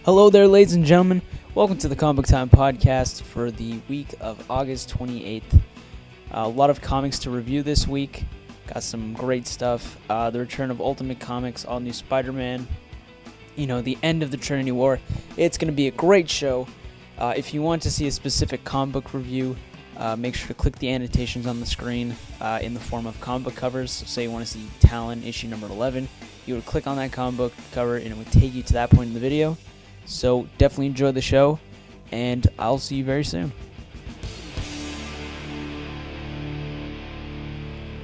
Hello there, ladies and gentlemen. Welcome to the Comic Book Time podcast for the week of August 28th. A lot of comics to review this week. Got some great stuff. The return of Ultimate Comics, all new Spider-Man. The end of the Trinity War. It's going to be a great show. If you want to see a specific comic book review, make sure to click the annotations on the screen in the form of comic book covers. So say you want to see Talon issue number 11, you would click on that comic book cover and it would take you to that point in the video. So definitely enjoy the show, and I'll see you very soon.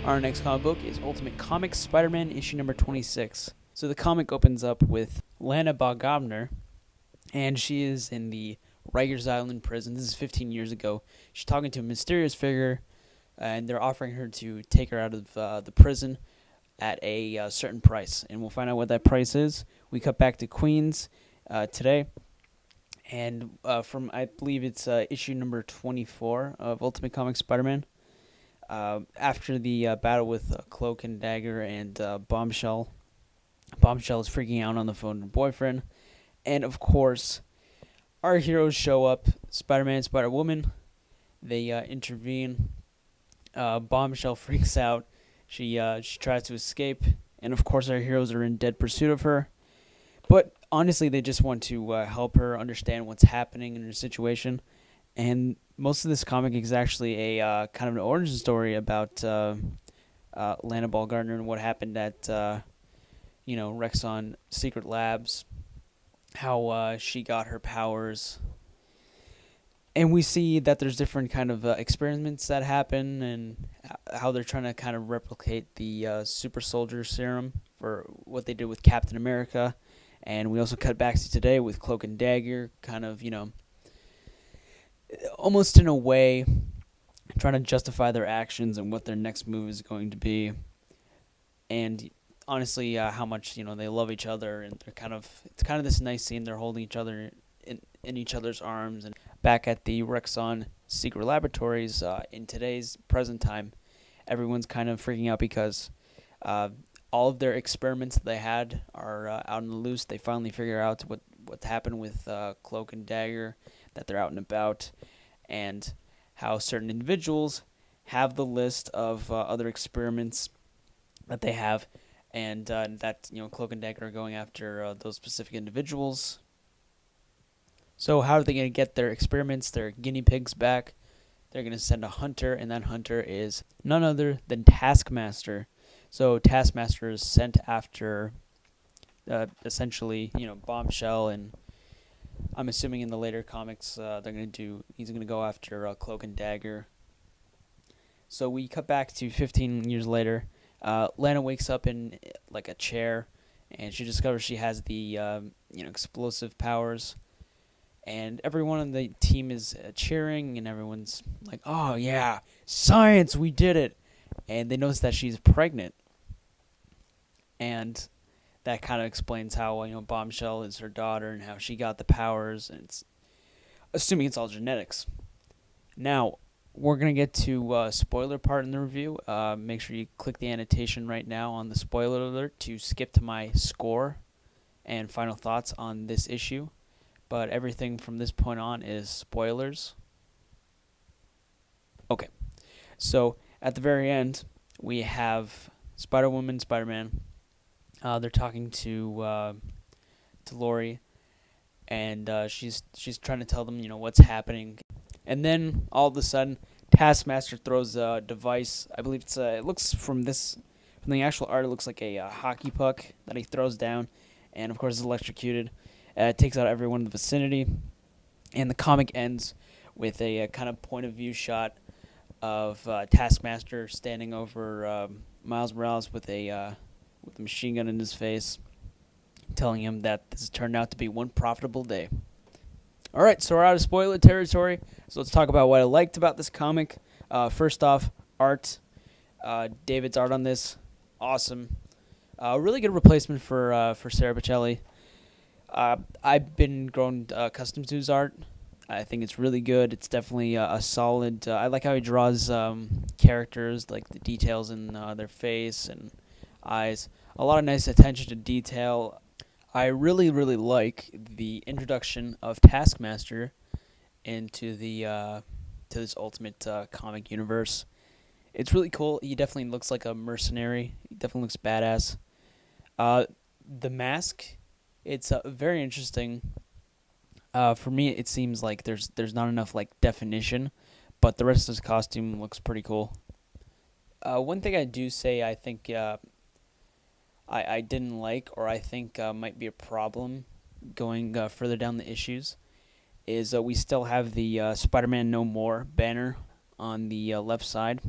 Our next comic book is Ultimate Comics Spider-Man issue number 26. So the comic opens up with Lana Bogomner, and she is in the Rikers Island prison. This is 15 years ago. She's talking to a mysterious figure, and they're offering her to take her out of the prison at a certain price. And we'll find out what that price is. We cut back to Queens today, and from, I believe it's issue number 24 of Ultimate Comics Spider-Man. After the battle with Cloak and Dagger and Bombshell is freaking out on the phone with her boyfriend, and of course our heroes show up, Spider-Man and Spider-Woman. They intervene. Bombshell freaks out. She tries to escape, and of course our heroes are in dead pursuit of her. But honestly, they just want to help her understand what's happening in her situation. And most of this comic is actually a kind of an origin story about Lana Bogomner and what happened at Rexon Secret Labs, how she got her powers. And we see that there's different kind of experiments that happen, and how they're trying to kind of replicate the super soldier serum for what they did with Captain America. And we also cut back to today with Cloak and Dagger, kind of, almost in a way, trying to justify their actions and what their next move is going to be. And honestly, how much, they love each other, and it's kind of this nice scene. They're holding each other in each other's arms. And back at the Rexon Secret Laboratories, in today's present time, everyone's kind of freaking out because all of their experiments that they had are out on the loose. They finally figure out what happened with Cloak and Dagger, that they're out and about, and how certain individuals have the list of other experiments that they have, and that Cloak and Dagger are going after those specific individuals. So how are they going to get their experiments, their guinea pigs back? They're going to send a hunter, and that hunter is none other than Taskmaster. So Taskmaster is sent after, essentially, Bombshell, and I'm assuming in the later comics he's going to go after Cloak and Dagger. So we cut back to 15 years later. Lana wakes up in like a chair, and she discovers she has the explosive powers, and everyone on the team is cheering, and everyone's like, "Oh yeah, science, we did it!" And they notice that she's pregnant, and that kind of explains how Bombshell is her daughter and how she got the powers, and it's assuming it's all genetics. Now we're gonna get to spoiler part in the review. Make sure you click the annotation right now on the spoiler alert to skip to my score and final thoughts on this issue. But everything from this point on is spoilers. Okay, so at the very end, we have Spider-Woman, Spider-Man. They're talking to Lori, and she's trying to tell them what's happening. And then all of a sudden, Taskmaster throws a device. I believe it looks from the actual art, it looks like a hockey puck that he throws down, and of course is electrocuted. It takes out everyone in the vicinity, and the comic ends with a kind of point of view shot of Taskmaster standing over Miles Morales with a machine gun in his face, telling him that this has turned out to be one profitable day. All right, so we're out of spoiler territory, so let's talk about what I liked about this comic. First off, art. David's art on this, awesome. Really good replacement for Sarah Pichelli. I've been grown accustomed to his art. I think it's really good. It's definitely a solid. I like how he draws characters, like the details in their face and eyes. A lot of nice attention to detail. I really, really like the introduction of Taskmaster into the to this ultimate comic universe. It's really cool. He definitely looks like a mercenary. He definitely looks badass. Uh, the mask, it's very interesting. For me, it seems like there's not enough like definition, but the rest of his costume looks pretty cool. One thing I do say I think I didn't like, or I think might be a problem going further down the issues, is we still have the Spider-Man No More banner on the left side,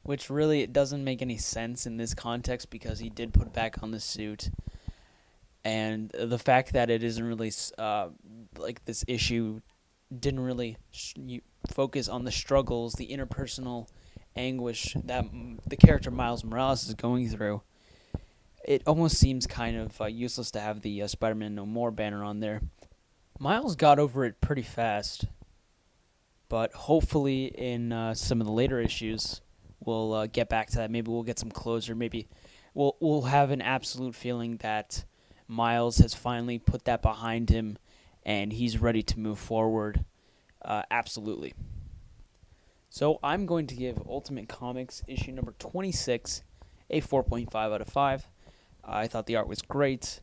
which really it doesn't make any sense in this context because he did put back on the suit, and the fact that it isn't really like this issue didn't really focus on the struggles, the interpersonal anguish that the character Miles Morales is going through. It almost seems kind of useless to have the Spider-Man No More banner on there. Miles got over it pretty fast, but hopefully in some of the later issues, we'll get back to that. Maybe we'll get some closure. Maybe we'll have an absolute feeling that Miles has finally put that behind him, and he's ready to move forward. Absolutely. So I'm going to give Ultimate Comics issue number 26 a 4.5 out of 5. I thought the art was great.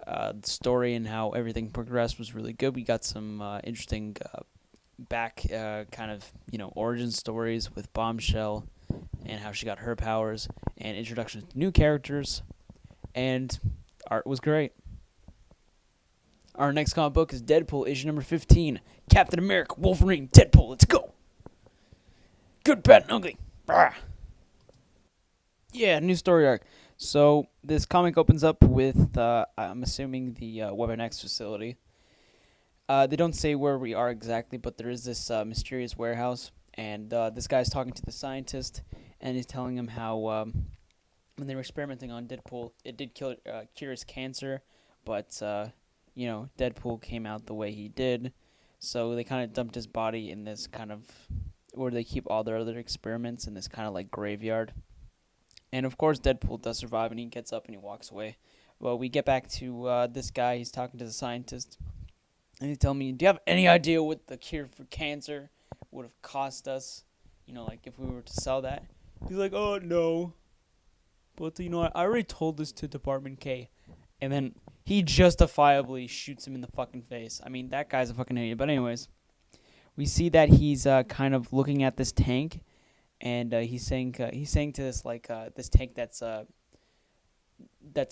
The story and how everything progressed was really good. We got some interesting back kind of origin stories with Bombshell and how she got her powers, and introduction to new characters, and art was great. Our next comic book is Deadpool issue number 15. Captain America, Wolverine, Deadpool, let's go! Good, bad, and ugly. Brah. Yeah, new story arc. So this comic opens up with, I'm assuming, the Weapon X facility. They don't say where we are exactly, but there is this mysterious warehouse, and this guy's talking to the scientist, and he's telling him how when they were experimenting on Deadpool, it did cure his cancer, but Deadpool came out the way he did, so they kind of dumped his body in this kind of where they keep all their other experiments in this kind of like graveyard. And of course, Deadpool does survive, and he gets up and he walks away. Well, we get back to this guy. He's talking to the scientist, and he's telling me, "Do you have any idea what the cure for cancer would have cost us? Like if we were to sell that?" He's like, "Oh no, but I already told this to Department K," and then he justifiably shoots him in the fucking face. I mean, that guy's a fucking idiot. But anyways, we see that he's kind of looking at this tank. And he's saying to this this tank that's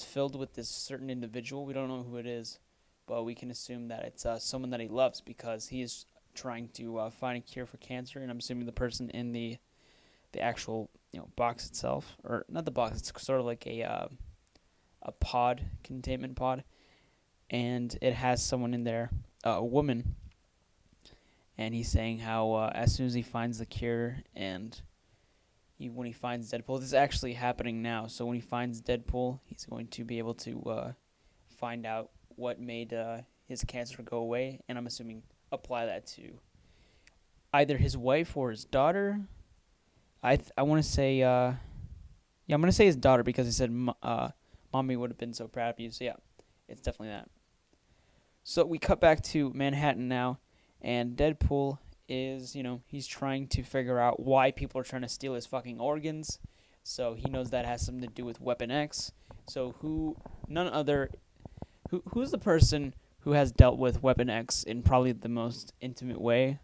filled with this certain individual. We don't know who it is, but we can assume that it's someone that he loves because he is trying to find a cure for cancer. And I'm assuming the person in the actual box itself, or not the box. It's sort of like a containment pod, and it has someone in there, a woman. And he's saying how as soon as he finds the cure and when he finds Deadpool, this is actually happening now. So when he finds Deadpool, he's going to be able to find out what made his cancer go away, and I'm assuming apply that to either his wife or his daughter. I want to say, I'm going to say his daughter because he said mommy would have been so proud of you. So yeah, it's definitely that. So we cut back to Manhattan now, and Deadpool is, he's trying to figure out why people are trying to steal his fucking organs. So he knows that has something to do with Weapon X. So who's the person who has dealt with Weapon X in probably the most intimate way?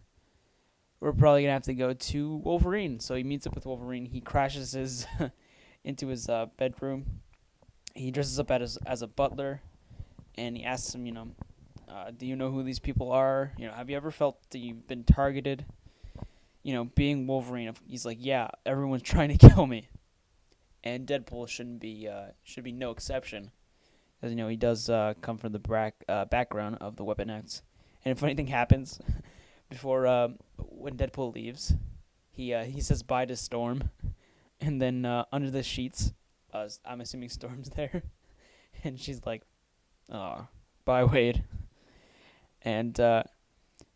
We're probably gonna have to go to Wolverine. So he meets up with Wolverine. He crashes his into his bedroom. He dresses up as a butler, and he asks him, do you know who these people are? Have you ever felt that you've been targeted? Being Wolverine, he's like, yeah, everyone's trying to kill me. And Deadpool should be no exception, because he does come from the background of the Weapon X. And a funny thing happens before when Deadpool leaves, he says bye to Storm, and then under the sheets, I'm assuming Storm's there, and she's like, oh, bye Wade. And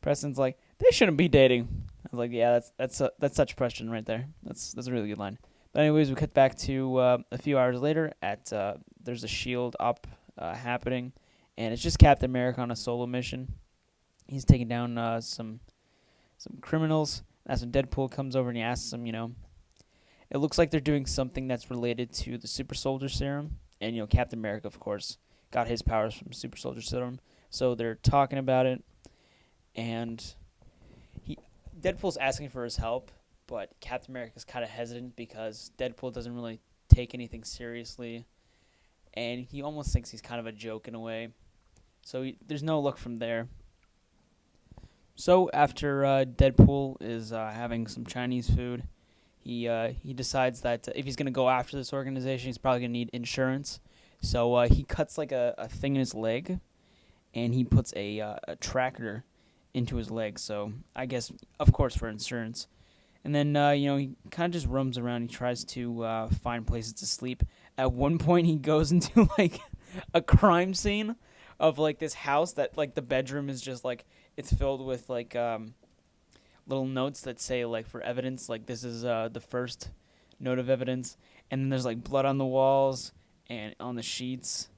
Preston's like, they shouldn't be dating. I was like, yeah, that's such Preston right there. That's a really good line. But anyways, we cut back to a few hours later at there's a shield op happening, and it's just Captain America on a solo mission. He's taking down some criminals. That's when Deadpool comes over and he asks him, it looks like they're doing something that's related to the Super Soldier Serum, and Captain America, of course, got his powers from Super Soldier Serum. So they're talking about it, and Deadpool's asking for his help, but Captain America's kind of hesitant because Deadpool doesn't really take anything seriously, and he almost thinks he's kind of a joke in a way. So there's no luck from there. So after Deadpool is having some Chinese food, he decides that if he's going to go after this organization, he's probably going to need insurance. So he cuts like a thing in his leg, and he puts a tracker into his leg. So I guess, of course, for insurance. And then, he kind of just roams around. He tries to find places to sleep. At one point, he goes into, like, a crime scene of, like, this house that, like, the bedroom is just, like, it's filled with, like, little notes that say, like, for evidence, like, this is the first note of evidence. And then there's, like, blood on the walls and on the sheets.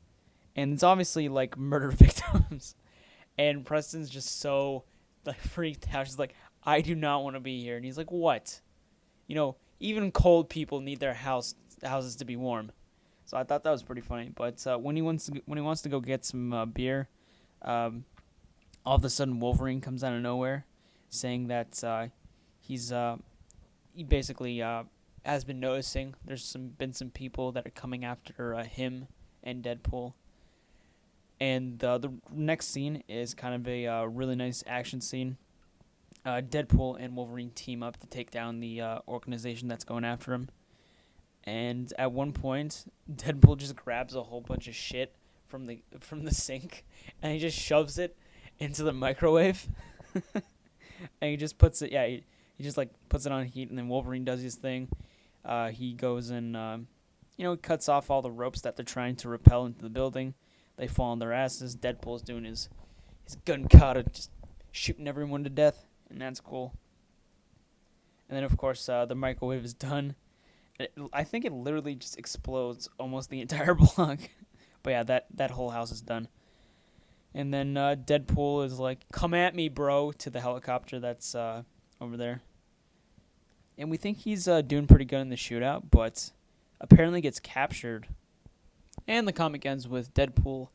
And it's obviously, like, murder victims. And Preston's just so, like, freaked out. She's like, I do not want to be here. And he's like, what? Even cold people need their houses to be warm. So I thought that was pretty funny. But when he wants to go get some beer, all of a sudden Wolverine comes out of nowhere, saying that he basically has been noticing there's been some people that are coming after him and Deadpool. And the next scene is kind of a really nice action scene. Deadpool and Wolverine team up to take down the organization that's going after him. And at one point, Deadpool just grabs a whole bunch of shit from the sink, and he just shoves it into the microwave. And he just puts it, he just like puts it on heat, and then Wolverine does his thing. He goes and cuts off all the ropes that they're trying to rappel into the building. They fall on their asses. Deadpool's doing his gun kata, just shooting everyone to death. And that's cool. And then, of course, the microwave is done. I think it literally just explodes almost the entire block. But yeah, that whole house is done. And then Deadpool is like, come at me, bro, to the helicopter that's over there. And we think he's doing pretty good in the shootout, but apparently gets captured. And the comic ends with Deadpool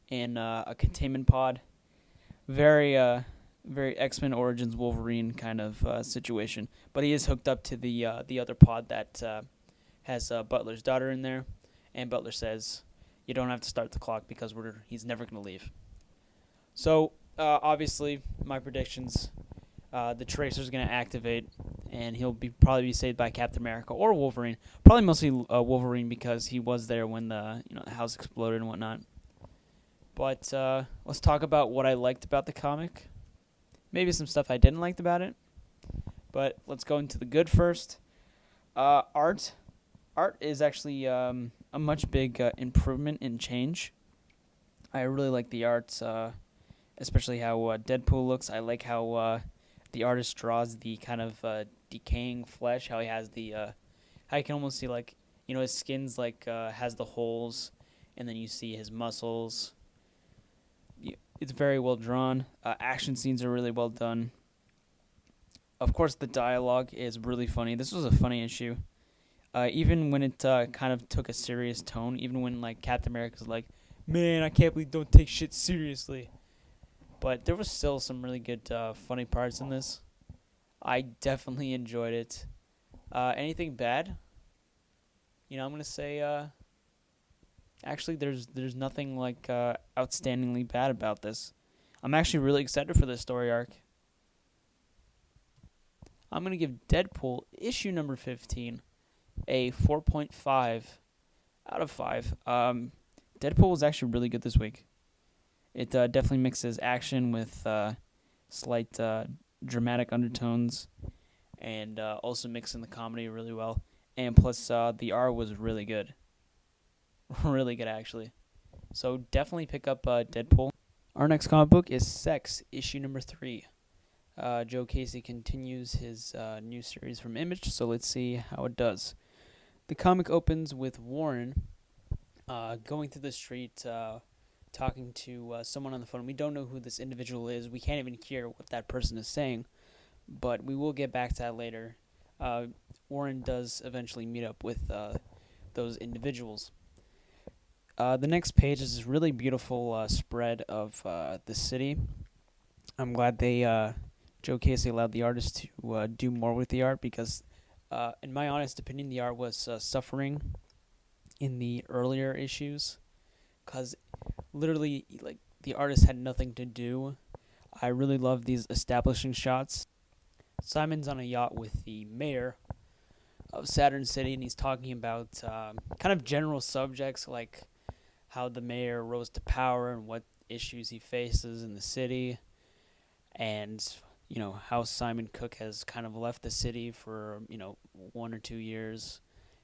in a containment pod. Very X-Men Origins Wolverine kind of situation. But he is hooked up to the other pod that has Butler's daughter in there. And Butler says, you don't have to start the clock because he's never going to leave. So, obviously, my predictions, the Tracer's going to activate, and he'll probably be saved by Captain America or Wolverine. Probably mostly Wolverine because he was there when the house exploded and whatnot. But let's talk about what I liked about the comic. Maybe some stuff I didn't like about it. But let's go into the good first. Art is actually a much big improvement and change. I really like the art, especially how Deadpool looks. I like how the artist draws the kind of decaying flesh. How he has how you can almost see his skin's has the holes, and then you see his muscles. It's very well drawn. Action scenes are really well done. Of course, the dialogue is really funny. This was a funny issue. Even when it kind of took a serious tone, even when Captain America's like, man, I can't believe don't take shit seriously. But there was still some really good funny parts in this. I definitely enjoyed it. Anything bad? I'm going to say... Actually, there's nothing outstandingly bad about this. I'm actually really excited for this story arc. I'm going to give Deadpool issue number 15 a 4.5 out of 5. Deadpool was actually really good this week. It definitely mixes action with slight dramatic undertones, and also mixing the comedy really well. And plus, the art was really good. Really good, actually. So definitely pick up Deadpool. Our next comic book is Sex, issue number 3. Joe Casey continues his new series from Image, so let's see how it does. The comic opens with Warren going through the street talking to someone on the phone. We don't know who this individual is. We can't even hear what that person is saying, but we will get back to that later. Warren does eventually meet up with those individuals. The next page is this really beautiful spread of the city. I'm glad Joe Casey allowed the artist to do more with the art because, in my honest opinion, the art was suffering in the earlier issues because literally, like, the artist had nothing to do. I really love these establishing shots. Simon's on a yacht with the mayor of Saturn City, and he's talking about kind of general subjects like how the mayor rose to power and what issues he faces in the city, and how Simon Cook has kind of left the city for 1 or 2 years,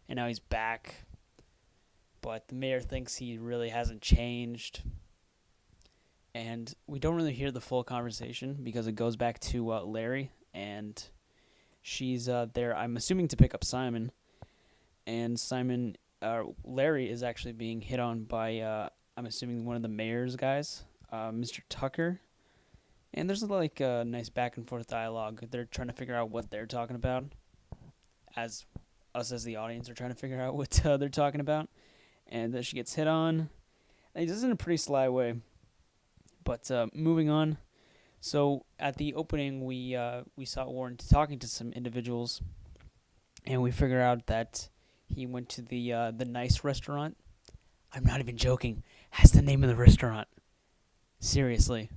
and now he's back. But the mayor thinks he really hasn't changed. And we don't really hear the full conversation because it goes back to Larry. And she's there, I'm assuming, to pick up Simon. And Larry is actually being hit on by, I'm assuming, one of the mayor's guys, Mr. Tucker. And there's like a nice back and forth dialogue. They're trying to figure out what they're talking about. As us as the audience are trying to figure out what they're talking about. And she gets hit on. And he does it in a pretty sly way. But moving on. So at the opening, we saw Warren talking to some individuals. And we figure out that he went to the nice restaurant. I'm not even joking. That's the name of the restaurant. Seriously.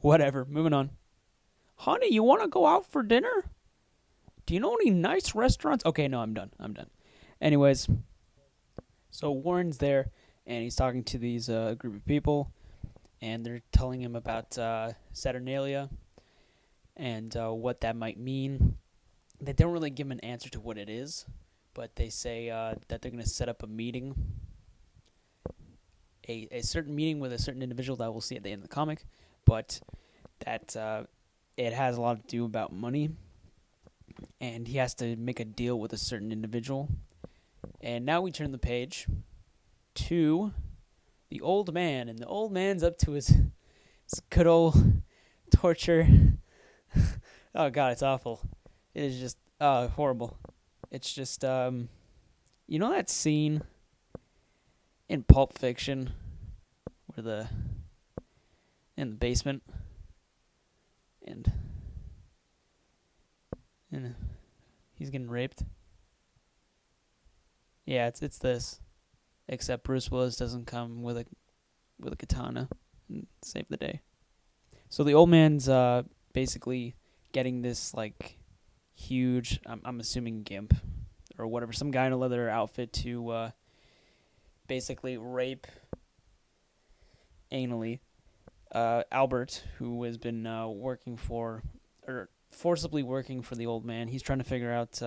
Whatever. Moving on. Honey, you want to go out for dinner? Do you know any nice restaurants? Okay, no, I'm done. Anyways. So Warren's there, and he's talking to these group of people, and they're telling him about Saturnalia and what that might mean. They don't really give him an answer to what it is, but they say that they're going to set up a meeting, a certain meeting with a certain individual that we'll see at the end of the comic, but that it has a lot to do about money, and he has to make a deal with a certain individual. And now we turn the page to the old man, and the old man's up to his good old torture. Oh, God, it's awful. It is just horrible. It's just, that scene in Pulp Fiction where in the basement, and he's getting raped? Yeah, it's this, except Bruce Willis doesn't come with a katana and save the day. So the old man's basically getting this like huge, I'm assuming gimp or whatever, some guy in a leather outfit to basically rape anally Albert, who has been forcibly working for the old man. He's trying to figure out.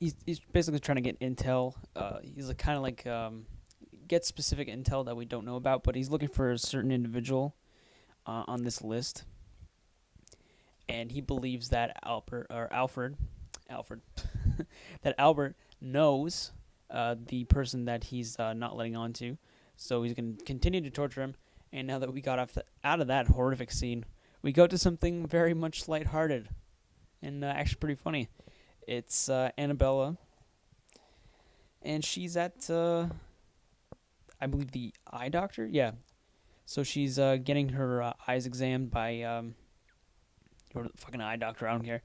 He's basically trying to get intel. He's get specific intel that we don't know about, but he's looking for a certain individual on this list, and he believes that Alfred, that Albert knows the person that he's not letting on to, so he's going to continue to torture him. And now that we got out of that horrific scene, we go to something very much lighthearted and actually pretty funny. It's Annabella, and she's at, I believe, the eye doctor? Yeah. So she's getting her eyes examined by or the fucking eye doctor, I don't care.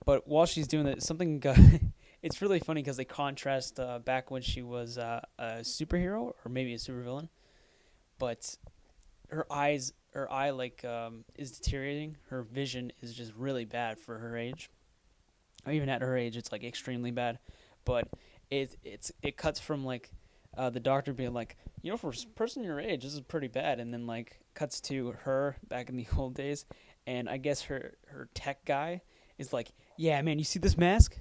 But while she's doing that, something, it's really funny because they contrast back when she was a superhero, or maybe a supervillain, but her eye is deteriorating. Her vision is just really bad for her age. Or even at her age, it's like extremely bad. But it cuts from like the doctor being like, for a person your age, this is pretty bad, and then like cuts to her back in the old days, and I guess her tech guy is like, yeah, man, you see this mask?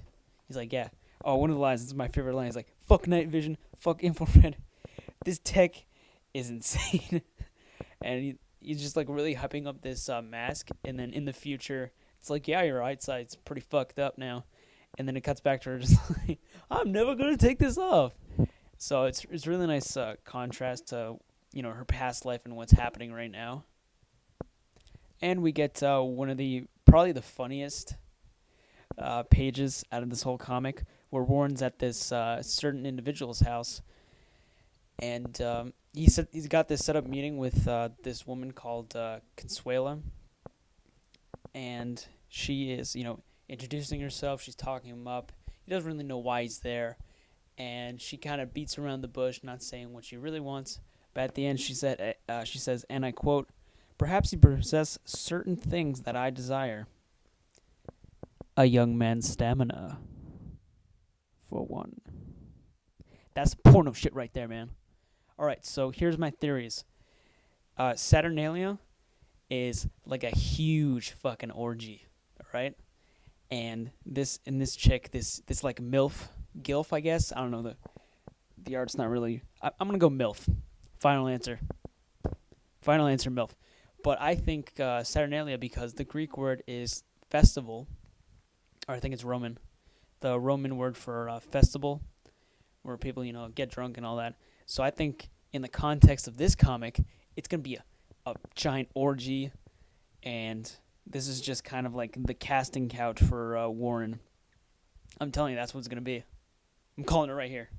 He's like, yeah. Oh, one of the lines, this is my favorite line. He's like, fuck night vision, fuck infrared. This tech is insane. And he's just like really hyping up this mask, and then in the future, it's like, yeah, your eyesight's pretty fucked up now. And then it cuts back to her just like, I'm never going to take this off. So it's really nice contrast to her past life and what's happening right now. And we get one of the probably the funniest pages out of this whole comic, where Warren's at this certain individual's house, and he's got this set up meeting with this woman called Consuela, and she is introducing herself. She's talking him up. He doesn't really know why he's there, and she kind of beats around the bush, not saying what she really wants. But at the end, she says, and I quote, "Perhaps you possess certain things that I desire. A young man's stamina, for one." That's porno shit right there, man. All right, so here's my theories. Saturnalia is like a huge fucking orgy, all right? And this chick, this like MILF, GILF, I guess. I don't know, the art's not really. I'm gonna go MILF. Final answer, MILF. But I think Saturnalia, because the Greek word is festival, or I think it's Roman. The Roman word for festival, where people get drunk and all that. So I think in the context of this comic, it's gonna be a giant orgy, and this is just kind of like the casting couch for Warren. I'm telling you, that's what it's gonna be. I'm calling it right here.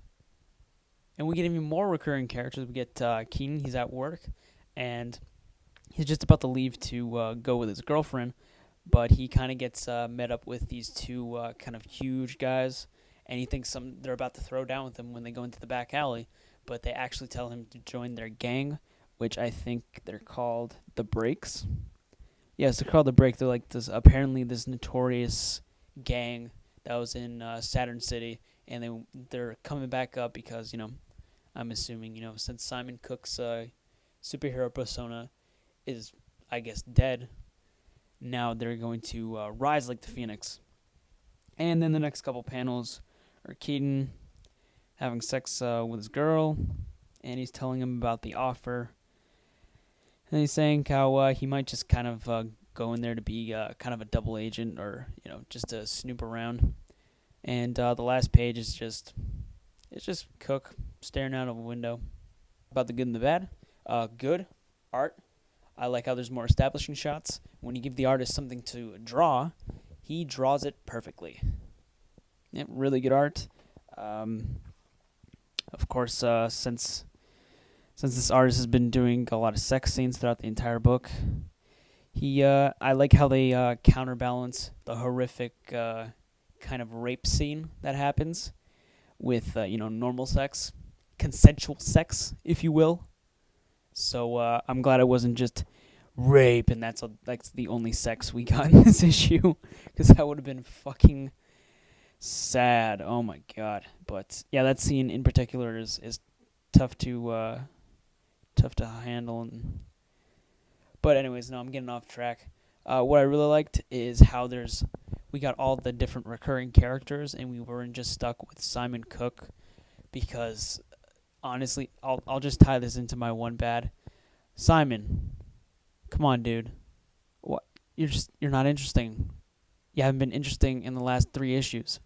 And we get even more recurring characters. We get Keaton. He's at work, and he's just about to leave to go with his girlfriend, but he kind of gets met up with these two kind of huge guys, and he thinks they're about to throw down with him when they go into the back alley, but they actually tell him to join their gang, which I think they're called the Breaks. Yes, they're called the Break. They're like this notorious gang that was in Saturn City, and they're coming back up because I'm assuming since Simon Cook's superhero persona is, I guess, dead, now they're going to rise like the Phoenix. And then the next couple panels are Keaton having sex with his girl, and he's telling him about the offer. And he's saying how he might just kind of go in there to be kind of a double agent, or just to snoop around. And the last page is just Cook staring out of a window. About the good and the bad. Good art. I like how there's more establishing shots. When you give the artist something to draw, he draws it perfectly. Yep, really good art. Of course, since this artist has been doing a lot of sex scenes throughout the entire book, I like how they counterbalance the horrific kind of rape scene that happens with normal sex, consensual sex, if you will. So I'm glad it wasn't just rape and that's the only sex we got in this issue, because that would have been fucking sad. Oh my god. But yeah, that scene in particular is tough to handle. But anyways, no, I'm getting off track. What I really liked is how we got all the different recurring characters, and we weren't just stuck with Simon Cook, because honestly, I'll just tie this into my one bad. Simon, come on, dude. What? You're not interesting. You haven't been interesting in the last 3 issues.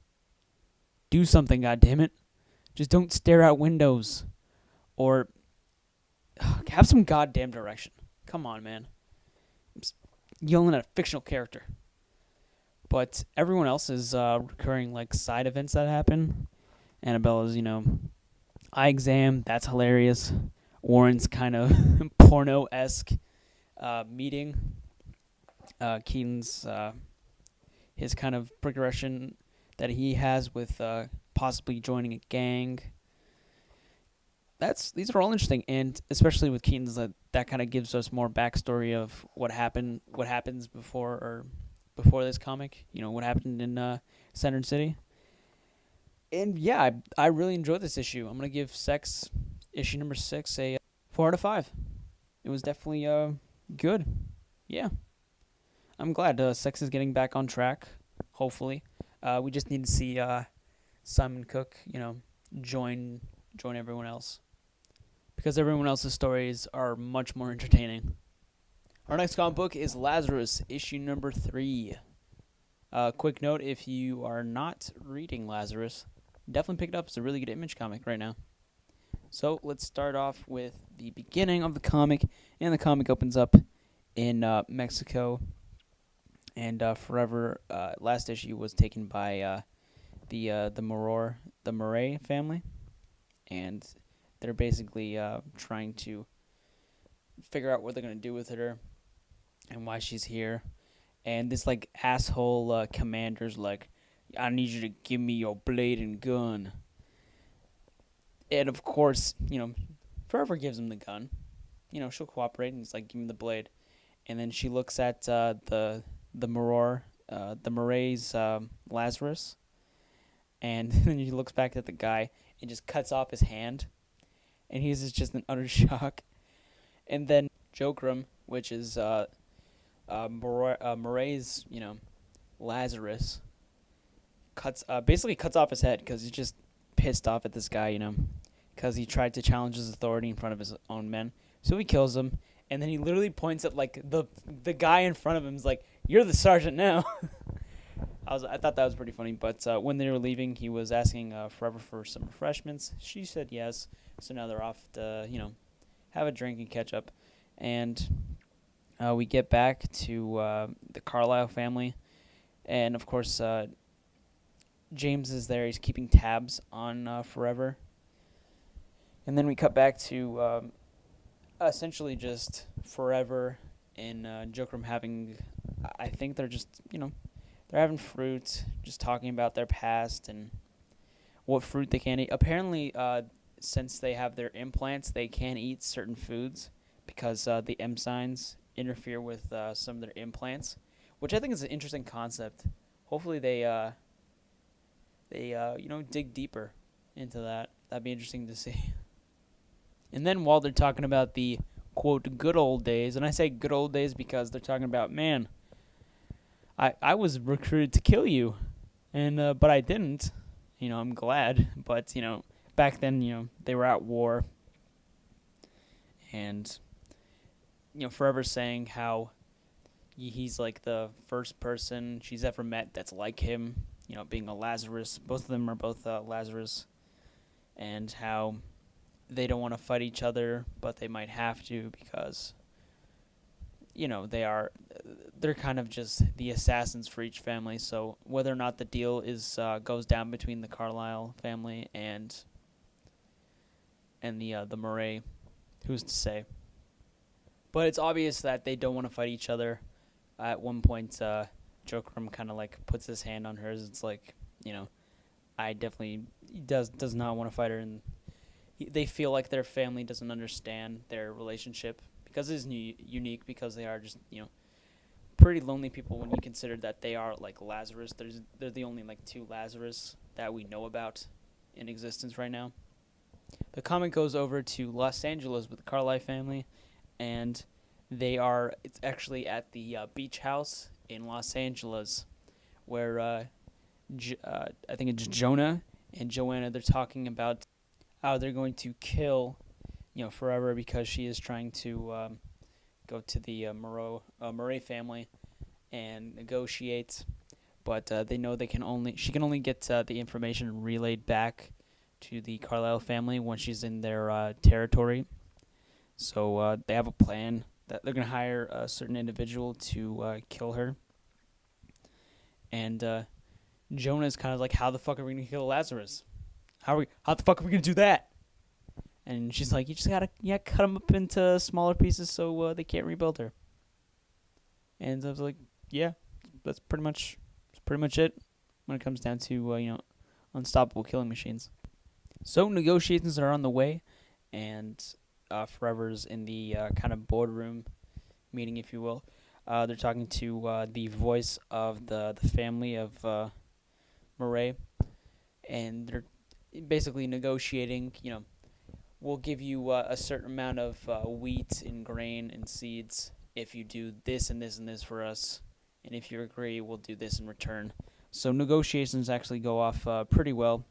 Do something, goddammit. Just don't stare out windows, or have some goddamn direction. Come on, man. I'm yelling at a fictional character. But everyone else is recurring like side events that happen. Annabella's, eye exam, that's hilarious. Warren's kind of porno-esque meeting. Keaton's his kind of progression that he has with possibly joining a gang. These are all interesting, and especially with Keaton's, that kind of gives us more backstory of what happens before this comic. What happened in Center City. And yeah, I really enjoyed this issue. I'm gonna give Sex issue number 6 a 4 out of 5. It was definitely good. Yeah, I'm glad Sex is getting back on track. Hopefully, we just need to see Simon Cook, join everyone else, because everyone else's stories are much more entertaining. Our next comic book is Lazarus, issue number 3. Quick note, if you are not reading Lazarus, definitely pick it up. It's a really good Image comic right now. So let's start off with the beginning of the comic, and the comic opens up in Mexico, and forever. Last issue was taken by the Moray family, and they're basically trying to figure out what they're gonna do with her and why she's here. And this like asshole commander's like, I need you to give me your blade and gun. And of course, Forever gives him the gun. She'll cooperate, and he's like, give me the blade. And then she looks at the Moray's Lazarus, and then she looks back at the guy and just cuts off his hand, and he's just in utter shock. And then Jokram, which is Moray's, Lazarus, basically cuts off his head because he's just pissed off at this guy, because he tried to challenge his authority in front of his own men. So he kills him, and then he literally points at like the guy in front of him. Is like, "You're the sergeant now." I thought that was pretty funny. But when they were leaving, he was asking Forever for some refreshments. She said yes. So now they're off to have a drink and catch up, and we get back to the Carlisle family, and of course James is there. He's keeping tabs on Forever. And then we cut back to essentially just Forever and Jokram having, I think they're just, they're having fruit, just talking about their past and what fruit they can eat. Apparently, since they have their implants, they can't eat certain foods because the M signs interfere with some of their implants, which I think is an interesting concept. Hopefully they dig deeper into that. That'd be interesting to see. And then while they're talking about the, quote, good old days, and I say good old days because they're talking about, man, I was recruited to kill you, and but I didn't. I'm glad. But, back then, they were at war. And, Forever saying how he's like the first person she's ever met that's like him, being a Lazarus. Both of them are both Lazarus. And how they don't want to fight each other, but they might have to because, they're kind of just the assassins for each family. So whether or not the deal goes down between the Carlisle family and the Moray, who's to say? But it's obvious that they don't want to fight each other. At one point, Jokram kind of like puts his hand on hers. It's like, I definitely does not want to fight her, and they feel like their family doesn't understand their relationship because it is unique, because they are just, pretty lonely people when you consider that they are like Lazarus. They're the only like two Lazarus that we know about in existence right now. The comic goes over to Los Angeles with the Carlisle family, and it's actually at the beach house in Los Angeles where I think it's Jonah and Joanna, they're talking about how they're going to kill, Forever because she is trying to go to the Moray family and negotiate, but they know she can only get the information relayed back to the Carlisle family when she's in their territory. So they have a plan that they're going to hire a certain individual to kill her. And Jonah's kind of like, how the fuck are we going to kill Lazarus? How the fuck are we going to do that? And she's like, you just got to cut them up into smaller pieces so they can't rebuild her. And I was like, yeah, that's pretty much it when it comes down to, unstoppable killing machines. So negotiations are on the way, and Forever's in the kind of boardroom meeting, if you will. They're talking to the voice of the family of Moray, and they're basically negotiating, we'll give you a certain amount of wheat and grain and seeds if you do this and this and this for us, and if you agree, we'll do this in return. So negotiations actually go off pretty well.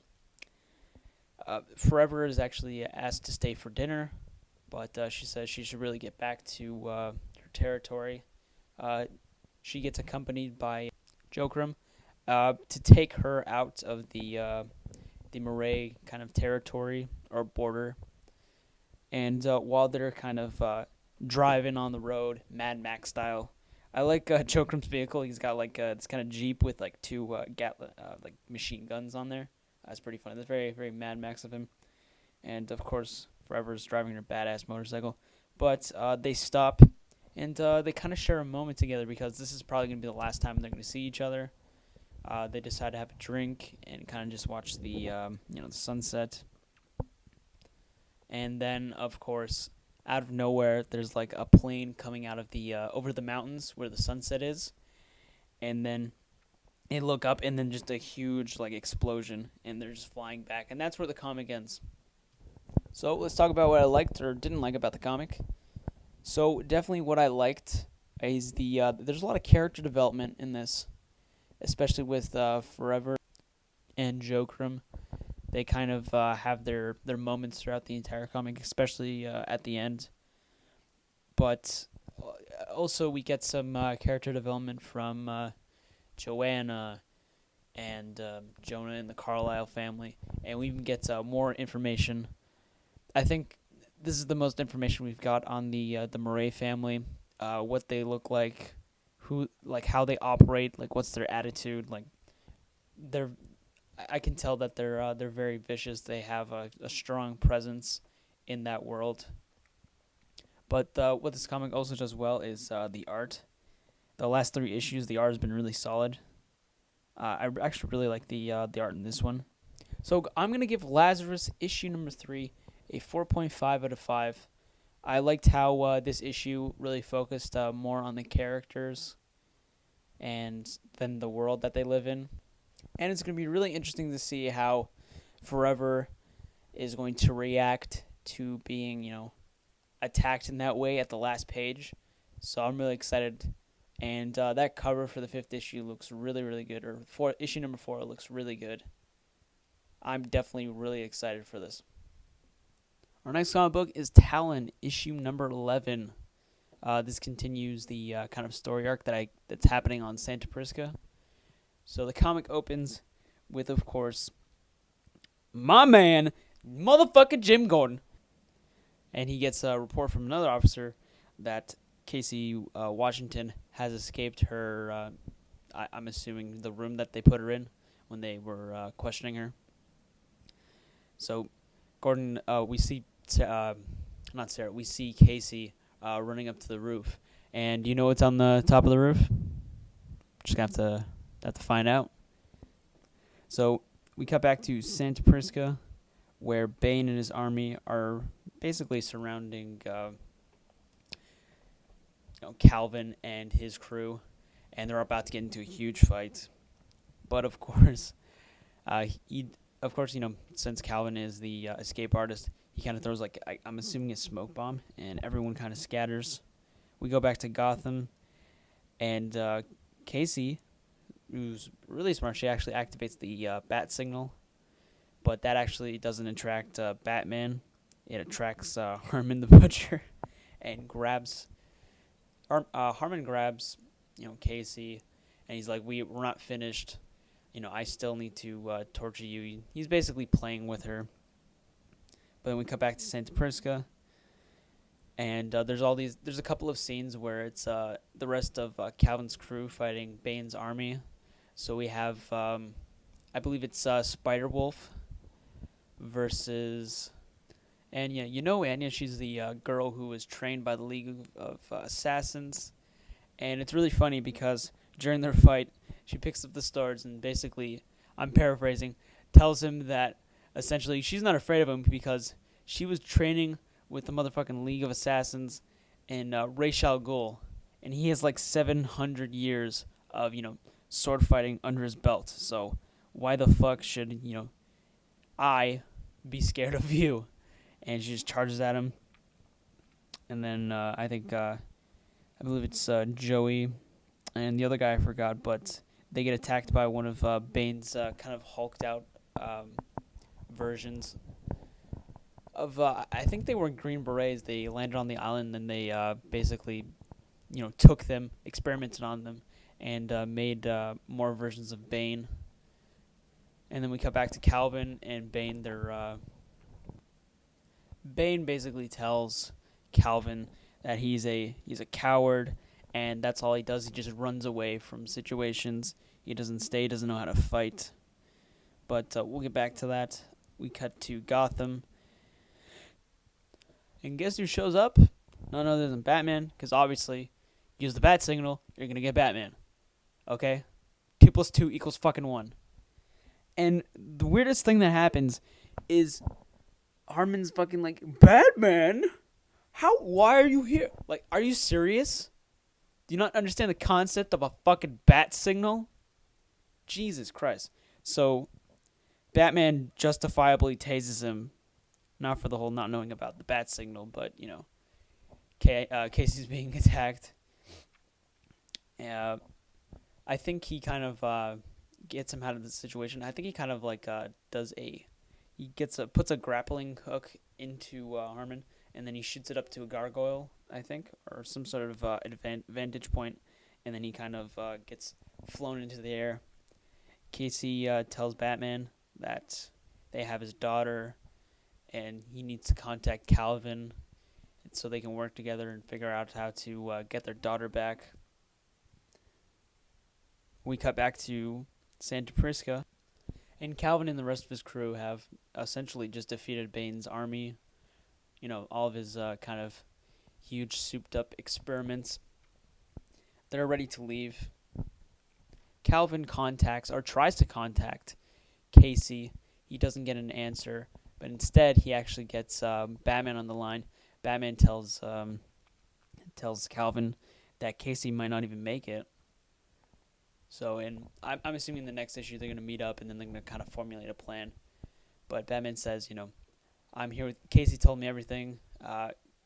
Forever is actually asked to stay for dinner, but she says she should really get back to her territory. She gets accompanied by Jokram to take her out of the Moray kind of territory or border, And while they're kind of driving on the road, Mad Max style, I like Chokram's vehicle. He's got like this kind of Jeep with like two like machine guns on there. That's pretty funny. That's very, very Mad Max of him. And of course, Forever's driving a badass motorcycle. But they stop, and they kind of share a moment together because this is probably going to be the last time they're going to see each other. They decide to have a drink and kind of just watch the the sunset. And then, of course, out of nowhere, there's like a plane coming out of the over the mountains where the sunset is, and then they look up, and then just a huge like explosion, and they're just flying back, and that's where the comic ends. So let's talk about what I liked or didn't like about the comic. So definitely what I liked is there's a lot of character development in this, especially with Forever and Jokerum. They kind of have their moments throughout the entire comic, especially at the end. But also we get some character development from Joanna and Jonah and the Carlisle family, and we even get more information. I think this is the most information we've got on the Murray family, what they look like, how they operate, like what's their attitude. Like I can tell that they're very vicious. They have a strong presence in that world. But what this comic also does well is the art. The last 3 issues, the art has been really solid. I actually really like the art in this one. So I'm gonna give Lazarus issue number 3 a 4.5 out of 5. I liked how this issue really focused more on the characters and then the world that they live in. And it's going to be really interesting to see how Forever is going to react to being, attacked in that way at the last page. So I'm really excited. And that cover for the 5th issue looks really, really good. Or issue number 4 looks really good. I'm definitely really excited for this. Our next comic book is Talon, issue number 11. This continues the kind of story arc that's happening on Santa Prisca. So the comic opens with, of course, my man, motherfucking Jim Gordon. And he gets a report from another officer that Casey Washington has escaped her, I'm assuming, the room that they put her in when they were questioning her. So Gordon, we see, not Sarah, we see Casey running up to the roof. And do you know what's on the top of the roof? Just have to find out. So we cut back to Santa Prisca, where Bane and his army are basically surrounding Calvin and his crew, and they're about to get into a huge fight. But of course, since Calvin is the escape artist, he kind of throws I'm assuming a smoke bomb, and everyone kind of scatters. We go back to Gotham, and Casey, who's really smart, she actually activates the bat signal, but that actually doesn't attract Batman. It attracts Harmon the Butcher, and Harmon grabs Casey, and he's like, we're not finished. I still need to torture you. He's basically playing with her. But then we cut back to Santa Prisca, and there's a couple of scenes where it's the rest of Calvin's crew fighting Bane's army. So we have, I believe it's Spider-Wolf versus Anya. Anya, she's the girl who was trained by the League of Assassins. And it's really funny because during their fight, she picks up the swords and basically, I'm paraphrasing, tells him that essentially she's not afraid of him because she was training with the motherfucking League of Assassins and Ra's al Ghul. And he has 700 years of, sword fighting under his belt. So why the fuck should, I be scared of you? And she just charges at him. And then I believe it's Joey and the other guy I forgot, but they get attacked by one of Bane's kind of hulked out versions of, I think they were Green Berets. They landed on the island and they basically, took them, experimented on them, and made more versions of Bane. And then we cut back to Calvin and Bane. Bane basically tells Calvin that he's a coward, and that's all he does. He just runs away from situations. He doesn't stay. He doesn't know how to fight. But we'll get back to that. We cut to Gotham, and guess who shows up? None other than Batman, because obviously, use the bat signal, you're gonna get Batman. Okay, 2 + 2 = fucking 1. And the weirdest thing that happens is Harmon's fucking like, Batman? Why are you here? Like, are you serious? Do you not understand the concept of a fucking bat signal? Jesus Christ. So, Batman justifiably tases him. Not for the whole not knowing about the bat signal, but, you know, Casey's being attacked. I think he kind of gets him out of the situation. I think he kind of like puts a grappling hook into Harmon, and then he shoots it up to a gargoyle, I think, or some sort of vantage point, and then he kind of gets flown into the air. Casey tells Batman that they have his daughter, and he needs to contact Calvin so they can work together and figure out how to get their daughter back. We cut back to Santa Prisca, and Calvin and the rest of his crew have essentially just defeated Bane's army. You know, all of his kind of huge souped-up experiments. They're ready to leave. Calvin tries to contact Casey. He doesn't get an answer, but instead he actually gets Batman on the line. Batman tells Calvin that Casey might not even make it. So, I'm assuming in the next issue they're going to meet up and then they're going to kind of formulate a plan. But Batman says, you know, I'm here with Casey, told me everything.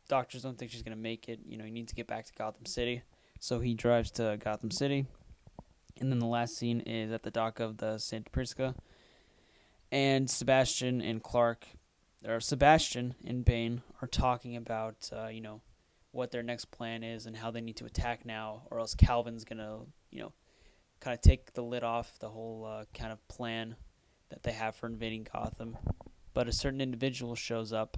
Doctors don't think she's going to make it. You know, he needs to get back to Gotham City. So he drives to Gotham City. And then the last scene is at the dock of the Santa Prisca. And Sebastian and Bane are talking about, you know, what their next plan is and how they need to attack now, or else Calvin's going to, you know, kind of take the lid off the whole kind of plan that they have for invading Gotham. But a certain individual shows up.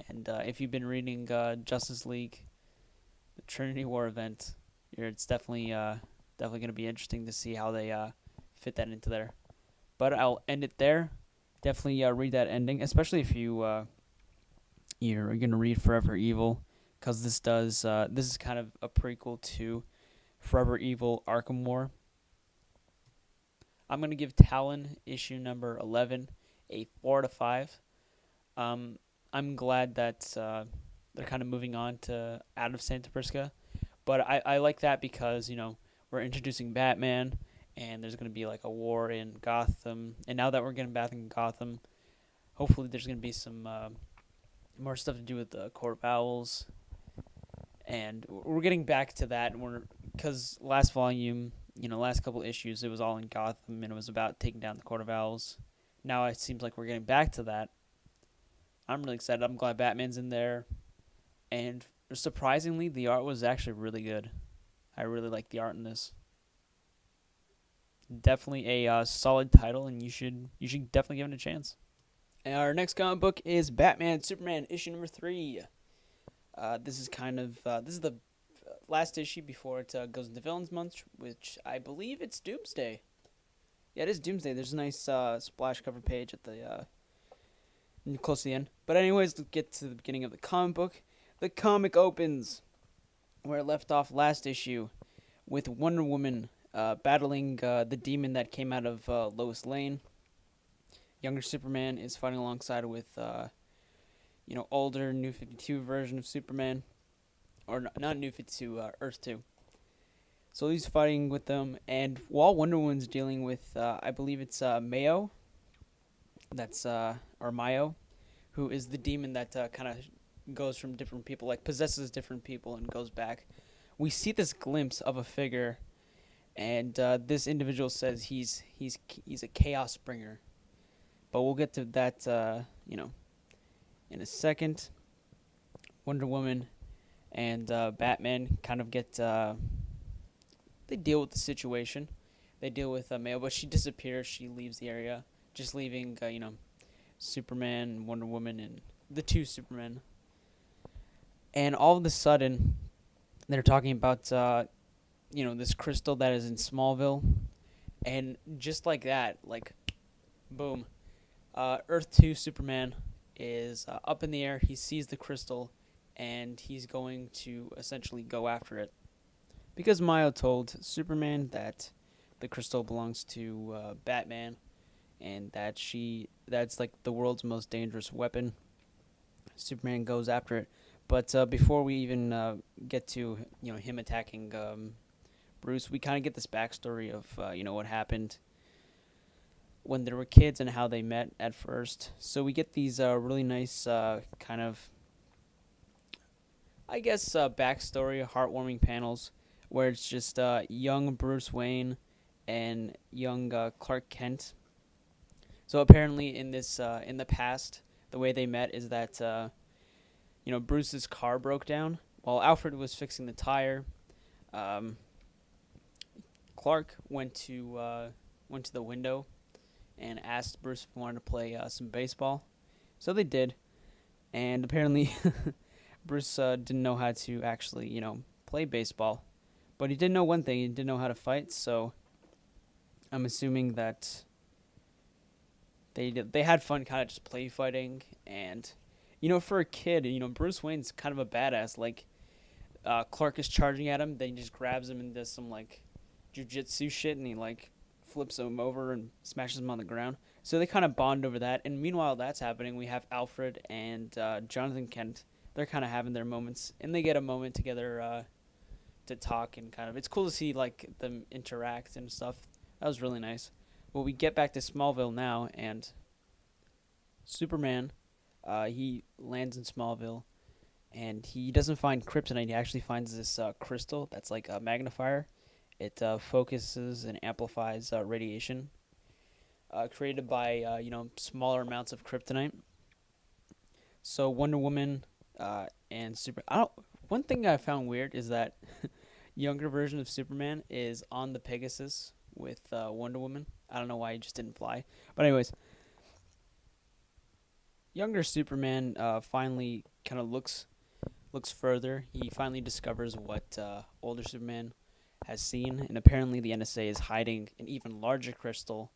And if you've been reading Justice League, the Trinity War event, it's definitely going to be interesting to see how they fit that into there. But I'll end it there. Definitely read that ending, especially if you're going to read Forever Evil, because this is kind of a prequel to Forever Evil Arkham War. I'm going to give Talon issue number 11 a 4 out of 5. I'm glad that they're kind of moving on to out of Santa Prisca, but I like that because, you know, we're introducing Batman, and there's going to be like a war in Gotham, and now that we're getting back in Gotham, hopefully there's going to be some more stuff to do with the Court of Owls, and we're getting back to that, because last volume, you know, last couple issues, it was all in Gotham, and it was about taking down the Court of Owls. Now it seems like we're getting back to that. I'm really excited. I'm glad Batman's in there. And surprisingly, the art was actually really good. I really like the art in this. Definitely a solid title, and you should definitely give it a chance. And our next comic book is Batman Superman issue number 3. This is the last issue before it goes into Villains Month, which I believe it's Doomsday. Yeah, it is Doomsday. There's a nice splash cover page at the close to the end. But anyways, let's get to the beginning of the comic book. The comic opens where it left off last issue with Wonder Woman battling the demon that came out of Lois Lane. Younger Superman is fighting alongside with older New 52 version of Superman. Or not New 52, Earth 2. So he's fighting with them, and while Wonder Woman's dealing with, I believe it's Mayo, or Mayo, who is the demon that kind of goes from different people, like possesses different people and goes back. We see this glimpse of a figure, and this individual says he's a chaos bringer. But we'll get to that, in a second. Wonder Woman and Batman kind of get they deal with the situation. They deal with Mayo, but she disappears. She leaves the area, just leaving Superman, Wonder Woman, and the two Supermen. And all of a sudden, they're talking about this crystal that is in Smallville, and just like that, like boom, Earth 2 Superman is up in the air. He sees the crystal, and he's going to essentially go after it. Because Maya told Superman that the crystal belongs to Batman, and that's like the world's most dangerous weapon. Superman goes after it. But before we even get to him attacking Bruce, we kind of get this backstory of what happened when they were kids and how they met at first. So we get these really nice kind of, I guess, backstory, heartwarming panels where it's just young Bruce Wayne and young Clark Kent. So apparently in the past, the way they met is that Bruce's car broke down while Alfred was fixing the tire. Clark went to the window and asked Bruce if he wanted to play some baseball. So they did, and apparently Bruce didn't know how to actually play baseball, but he did know one thing: he didn't know how to fight. So I'm assuming that they had fun, kind of just play fighting. And for a kid, Bruce Wayne's kind of a badass. Like Clark is charging at him, then he just grabs him and does some like jujitsu shit, and he like flips him over and smashes him on the ground. So they kind of bond over that. And meanwhile that's happening, we have Alfred and Jonathan Kent. They're kind of having their moments, and they get a moment together to talk, and kind of it's cool to see like them interact and stuff. That was really nice. Well, we get back to Smallville now, and Superman, he lands in Smallville, and he doesn't find kryptonite. He actually finds this crystal that's like a magnifier. It focuses and amplifies radiation created by smaller amounts of kryptonite. So Wonder Woman and one thing I found weird is that younger version of Superman is on the Pegasus with Wonder Woman. I don't know why he just didn't fly, but anyways, younger Superman finally kind of looks further. He finally discovers what older Superman has seen, and apparently the NSA is hiding an even larger crystal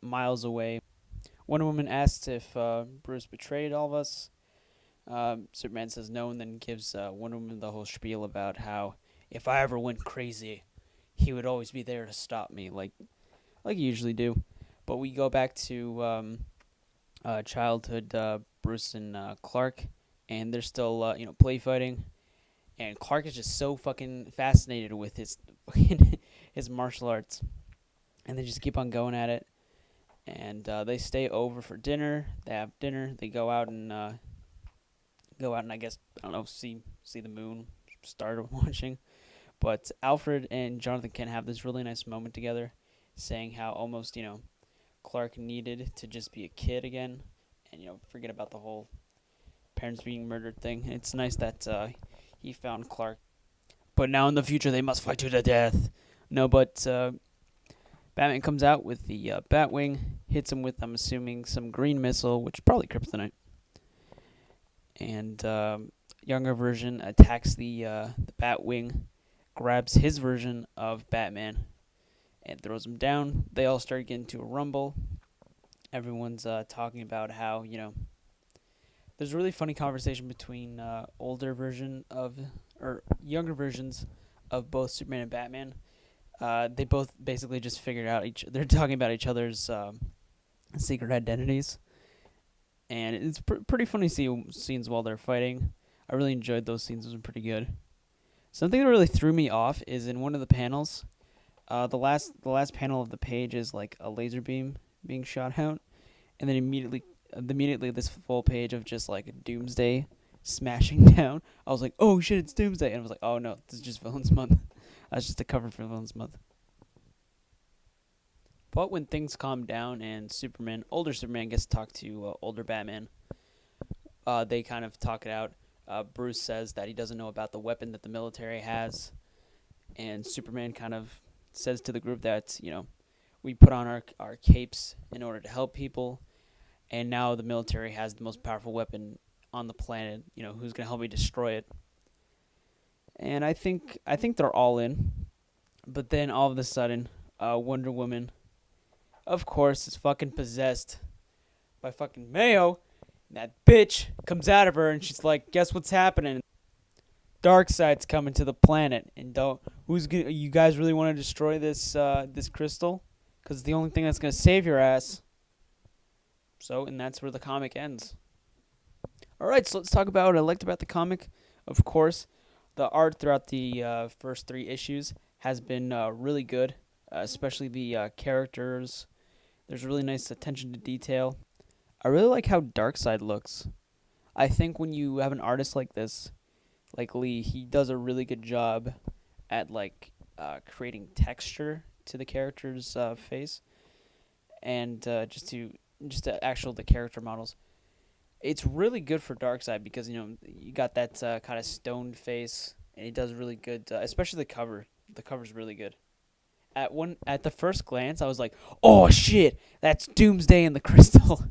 miles away. Wonder Woman asks if Bruce betrayed all of us. Superman says no, and then gives Wonder Woman the whole spiel about how if I ever went crazy, he would always be there to stop me, like you usually do. But we go back to childhood Bruce and Clark, and they're still play fighting. And Clark is just so fucking fascinated with his martial arts, and they just keep on going at it. And they stay over for dinner. They have dinner. They go out and I guess see the moon, start watching. But Alfred and Jonathan Kent have this really nice moment together, saying how almost Clark needed to just be a kid again, and forget about the whole parents being murdered thing. And it's nice that he found Clark. But now in the future, they must fight to the death. No, but Batman comes out with the Batwing, hits him with, I'm assuming, some green missile, which is probably kryptonite. And younger version attacks the Batwing, grabs his version of Batman, and throws him down. They all start getting into a rumble. Everyone's talking about how, there's a really funny conversation between younger versions of both Superman and Batman. They both basically just figured out they're talking about each other's secret identities. And it's pretty funny scenes while they're fighting. I really enjoyed those scenes. Those were pretty good. Something that really threw me off is in one of the panels. The last panel of the page is like a laser beam being shot out, and then immediately this full page of just like Doomsday smashing down. I was like, oh shit, it's Doomsday, and I was like, oh no, this is just Villains Month. That's just a cover for Villains Month. But when things calm down and older Superman gets to talk to older Batman, they kind of talk it out. Bruce says that he doesn't know about the weapon that the military has, and Superman kind of says to the group that we put on our capes in order to help people, and now the military has the most powerful weapon on the planet. Who's gonna help me destroy it? And I think they're all in. But then all of a sudden, Wonder Woman, of course, is fucking possessed by fucking Mayo. And that bitch comes out of her and she's like, "Guess what's happening? Darkseid's coming to the planet, and you guys really want to destroy this crystal? Because it's the only thing that's gonna save your ass." And that's where the comic ends. All right, so let's talk about what I liked about the comic. Of course, the art throughout the first 3 issues has been really good, especially the characters. There's really nice attention to detail. I really like how Darkseid looks. I think when you have an artist like this, like Lee, he does a really good job at creating texture to the character's face, and the character models. It's really good for Darkseid because you got that kind of stoned face, and he does really good. Especially the cover. The cover's really good. At the first glance, I was like, "Oh shit, that's Doomsday and the Crystal."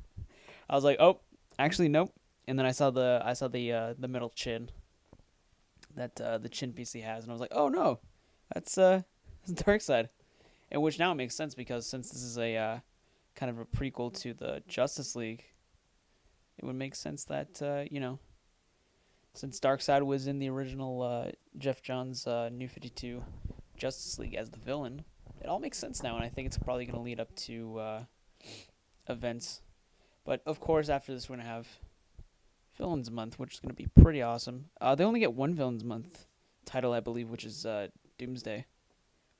I was like, "Oh, actually nope." And then I saw the metal chin that the chin piece he has, and I was like, "Oh no, that's Darkseid." And which now makes sense because since this is a kind of a prequel to the Justice League, it would make sense that since Darkseid was in the original Jeff Johns New 52 Justice League as the villain, it all makes sense now, and I think it's probably going to lead up to events. But of course, after this, we're going to have Villains Month, which is going to be pretty awesome. They only get one Villains Month title, I believe, which is Doomsday,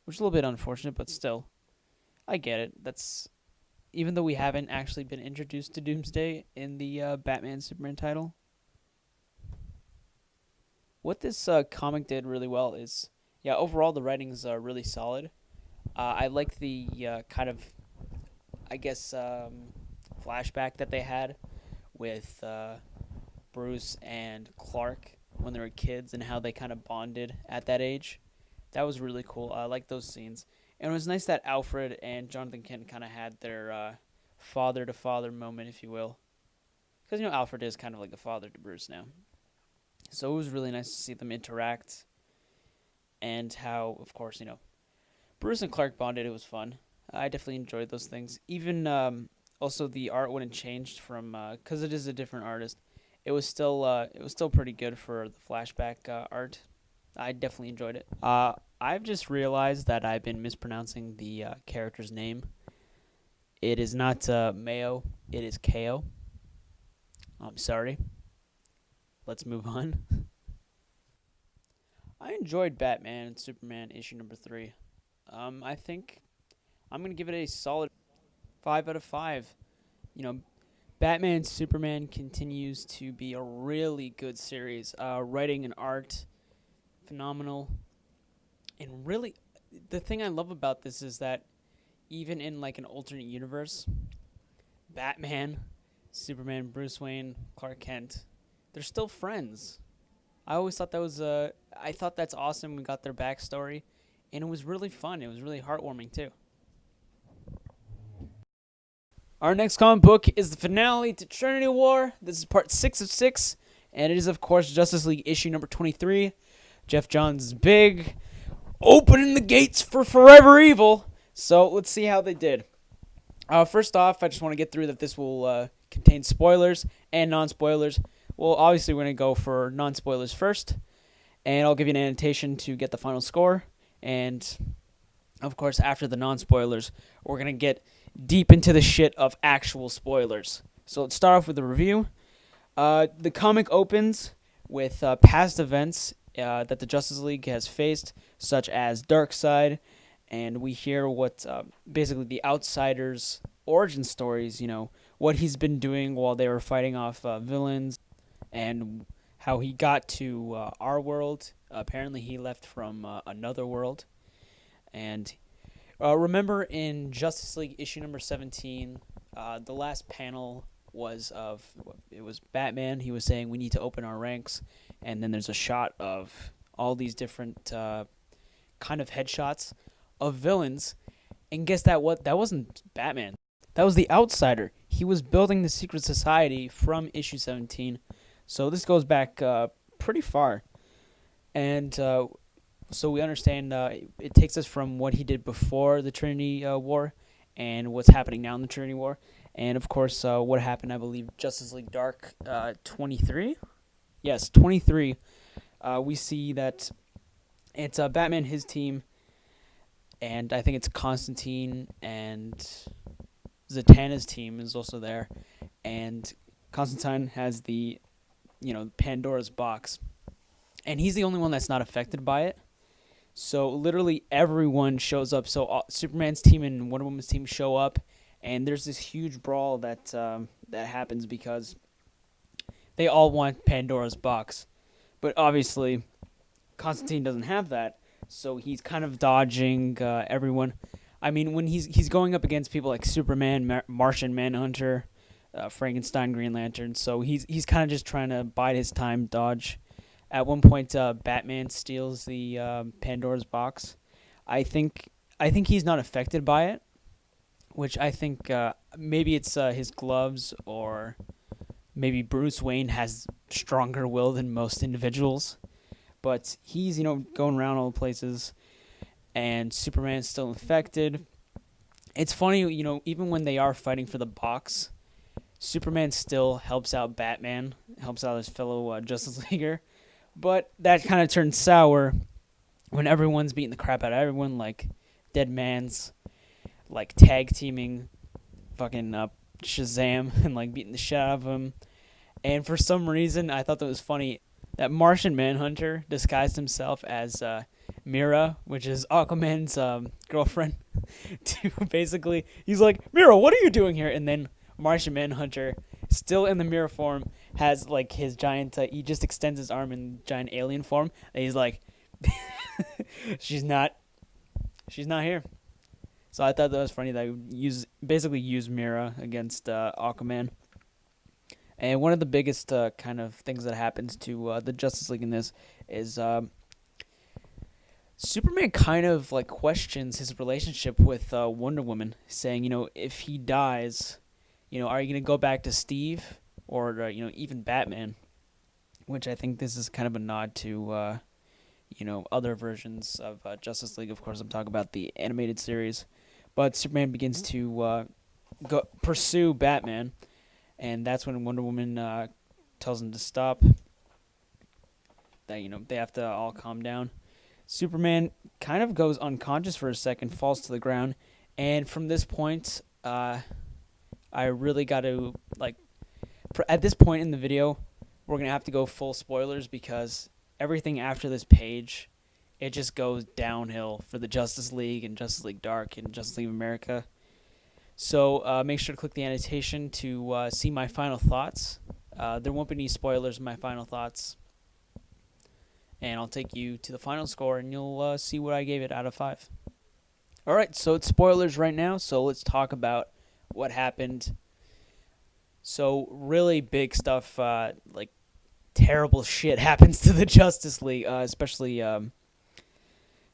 which is a little bit unfortunate, but still, I get it. That's even though we haven't actually been introduced to Doomsday in the Batman Superman title. What this comic did really well is, overall the writing's really solid. I like the kind of, flashback that they had with Bruce and Clark when they were kids and how they kind of bonded at that age. That was really cool. I like those scenes. And it was nice that Alfred and Jonathan Kent kind of had their father-to-father moment, if you will. Because, Alfred is kind of like the father to Bruce now. So it was really nice to see them interact. And how, of course, Bruce and Clark bonded. It was fun. I definitely enjoyed those things. Even, also, the art wouldn't changed from, because it is a different artist. It was still pretty good for the flashback art. I definitely enjoyed it. I've just realized that I've been mispronouncing the character's name. It is not Mayo. It is KO. I'm sorry. Let's move on. I enjoyed Batman and Superman issue number 3. I think I'm going to give it a solid 5 out of 5. Batman and Superman continues to be a really good series. Writing and art, phenomenal. And really, the thing I love about this is that even in an alternate universe, Batman, Superman, Bruce Wayne, Clark Kent, they're still friends. I always thought that was I thought that's awesome. We got their backstory, and it was really fun. It was really heartwarming too. Our next comic book is the finale to Trinity War. This is part 6 of 6, and it is of course Justice League issue number 23. Jeff Johns' big opening the gates for Forever Evil. So let's see how they did. First off, I just want to get through that this will contain spoilers and non-spoilers. Well, obviously we're going to go for non-spoilers first, and I'll give you an annotation to get the final score. And of course, after the non-spoilers, we're going to get deep into the shit of actual spoilers. So let's start off with the review. The comic opens with past events that the Justice League has faced, such as Darkseid, and we hear what basically the Outsider's origin stories, what he's been doing while they were fighting off villains, and how he got to our world. Apparently he left from another world. And remember in Justice League issue number 17, the last panel was Batman. He was saying we need to open our ranks, and then there's a shot of all these different kind of headshots of villains, and guess that wasn't Batman. That was the Outsider. he was building the secret society from issue 17. So this goes back pretty far. And so we understand it takes us from what he did before the Trinity War and what's happening now in the Trinity War. And, of course, what happened, I believe, Justice League Dark 23? Yes, 23. We see that it's Batman, his team, and I think it's Constantine and Zatanna's team is also there. And Constantine has the, Pandora's box. And he's the only one that's not affected by it. So literally everyone shows up. So Superman's team and Wonder Woman's team show up, and there's this huge brawl that happens because they all want Pandora's box. But obviously, Constantine doesn't have that, so he's kind of dodging everyone. I mean, when he's going up against people like Superman, Martian Manhunter, Frankenstein, Green Lantern, so he's kind of just trying to bide his time, dodge. At one point, Batman steals the Pandora's box. I think he's not affected by it, which I think maybe it's his gloves, or maybe Bruce Wayne has stronger will than most individuals. But he's going around all the places, and Superman's still infected. It's funny, even when they are fighting for the box, Superman still helps out Batman, helps out his fellow Justice Leaguer. But that kind of turns sour when everyone's beating the crap out of everyone, like Dead Man's, like tag teaming fucking Shazam and like beating the shit out of him. And for some reason, I thought that was funny that Martian Manhunter disguised himself as Mira, which is Aquaman's girlfriend. To basically, he's like, Mira, what are you doing here? And then Martian Manhunter, still in the Mira form, has like his giant. He just extends his arm in giant alien form, and he's like, she's not here. So I thought that was funny that I would use Mira against Aquaman. And one of the biggest kind of things that happens to the Justice League in this is Superman kind of like questions his relationship with Wonder Woman, saying, if he dies, are you going to go back to Steve or, even Batman? Which I think this is kind of a nod to, other versions of Justice League. Of course, I'm talking about the animated series. But Superman begins to pursue Batman, and that's when Wonder Woman tells him to stop. That, they have to all calm down. Superman kind of goes unconscious for a second, falls to the ground, and from this point, I really got to, at this point in the video, we're going to have to go full spoilers because everything after this page, it just goes downhill for the Justice League and Justice League Dark and Justice League of America. So make sure to click the annotation to see my final thoughts. There won't be any spoilers in my final thoughts. And I'll take you to the final score, and you'll see what I gave it out of 5. All right, so it's spoilers right now, so let's talk about what happened. So really big stuff, like terrible shit happens to the Justice League, especially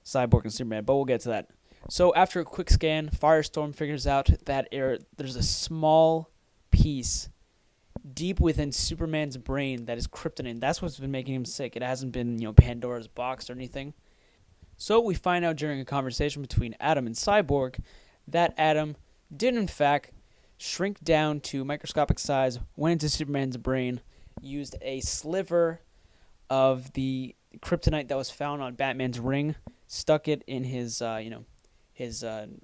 Cyborg and Superman, but we'll get to that. So after a quick scan, Firestorm figures out that there's a small piece deep within Superman's brain that is kryptonite. That's what's been making him sick. It hasn't been, Pandora's box or anything. So we find out during a conversation between Adam and Cyborg that Adam did in fact shrink down to microscopic size, went into Superman's brain, used a sliver of the kryptonite that was found on Batman's ring, stuck it in his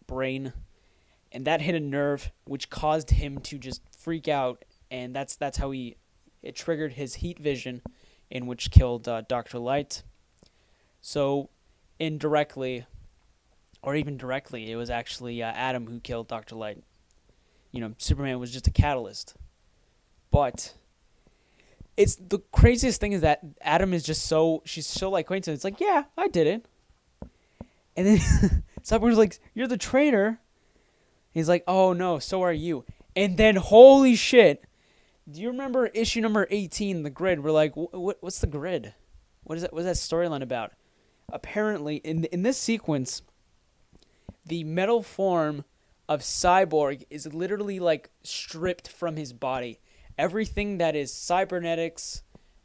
brain, and that hit a nerve, which caused him to just freak out, and that's how it triggered his heat vision, in which killed Dr. Light. So indirectly, or even directly, it was actually Adam who killed Dr. Light. Superman was just a catalyst. But it's the craziest thing is that Adam is just she's so like Quentin. It's like, yeah, I did it. And then Cyborg's like, you're the traitor. He's like, oh no, so are you. And then, holy shit, do you remember issue number 18, The Grid? We're like, what's The Grid? What's that storyline about? Apparently, in this sequence, the metal form of Cyborg is literally like stripped from his body. Everything that is cybernetics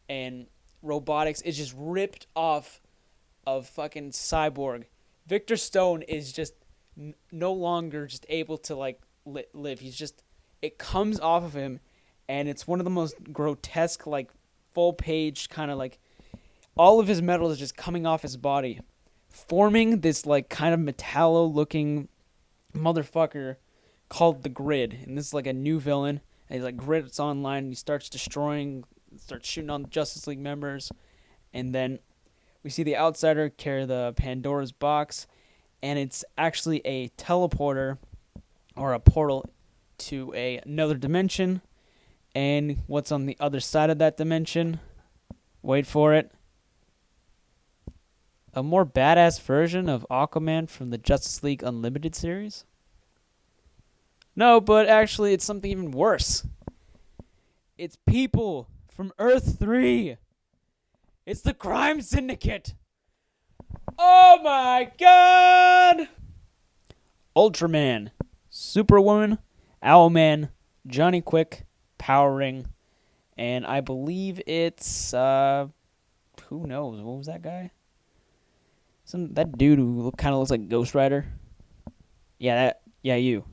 and robotics is just ripped off of fucking Cyborg. Victor Stone is just no longer just able to like live. He's just, it comes off of him, and it's one of the most grotesque, like full page kind of like, all of his metal is just coming off his body, forming this like kind of metallo looking motherfucker called the Grid. And this is like a new villain, and he's like Grid's online, and he starts starts shooting on the Justice League members. And then we see the Outsider carry the Pandora's box, and it's actually a teleporter or a portal to another dimension. And what's on the other side of that dimension? Wait for it. A more badass version of Aquaman from the Justice League Unlimited series? No, but actually it's something even worse. It's people from Earth 3. It's the crime syndicate. Oh my god! Ultraman, Superwoman, Owlman, Johnny Quick, Power Ring, and I believe it's, who knows? What was that guy? That dude who kind of looks like Ghost Rider. Yeah, that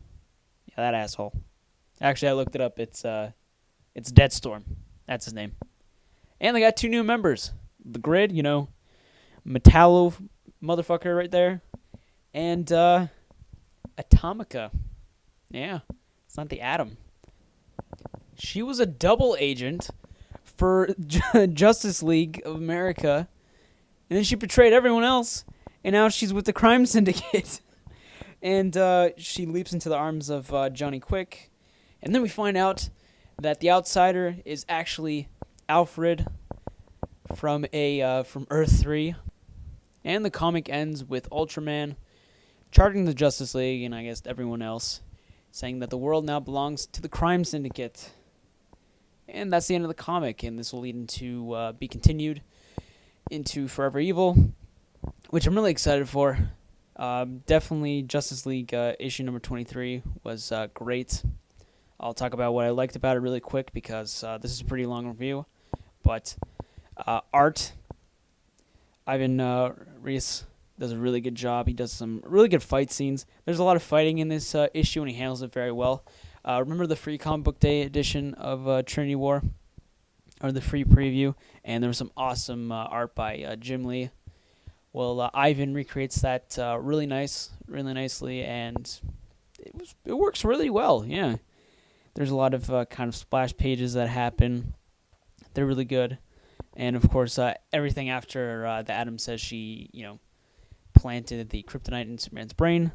asshole. Actually, I looked it up. It's Deathstorm. That's his name. And they got 2 new members. The Grid, Metallo motherfucker right there. And Atomica. Yeah, it's not the Atom. She was a double agent for Justice League of America. And then she betrayed everyone else, and now she's with the crime syndicate. And she leaps into the arms of Johnny Quick. And then we find out that the Outsider is actually Alfred from Earth 3. And the comic ends with Ultraman charging the Justice League, and I guess everyone else, saying that the world now belongs to the crime syndicate. And that's the end of the comic, and this will lead into be continued into Forever Evil, which I'm really excited for. Definitely Justice League issue number 23 was great. I'll talk about what I liked about it really quick, because this is a pretty long review. But art, Ivan Reis does a really good job. He does some really good fight scenes. There's a lot of fighting in this issue, and he handles it very well. Remember the free comic book day edition of Trinity War? Or the free preview, and there was some awesome art by Jim Lee. Well, Ivan recreates that really nicely, and it works really well. Yeah, there's a lot of kind of splash pages that happen. They're really good, and of course, everything after the Atom says she, planted the kryptonite in Superman's brain.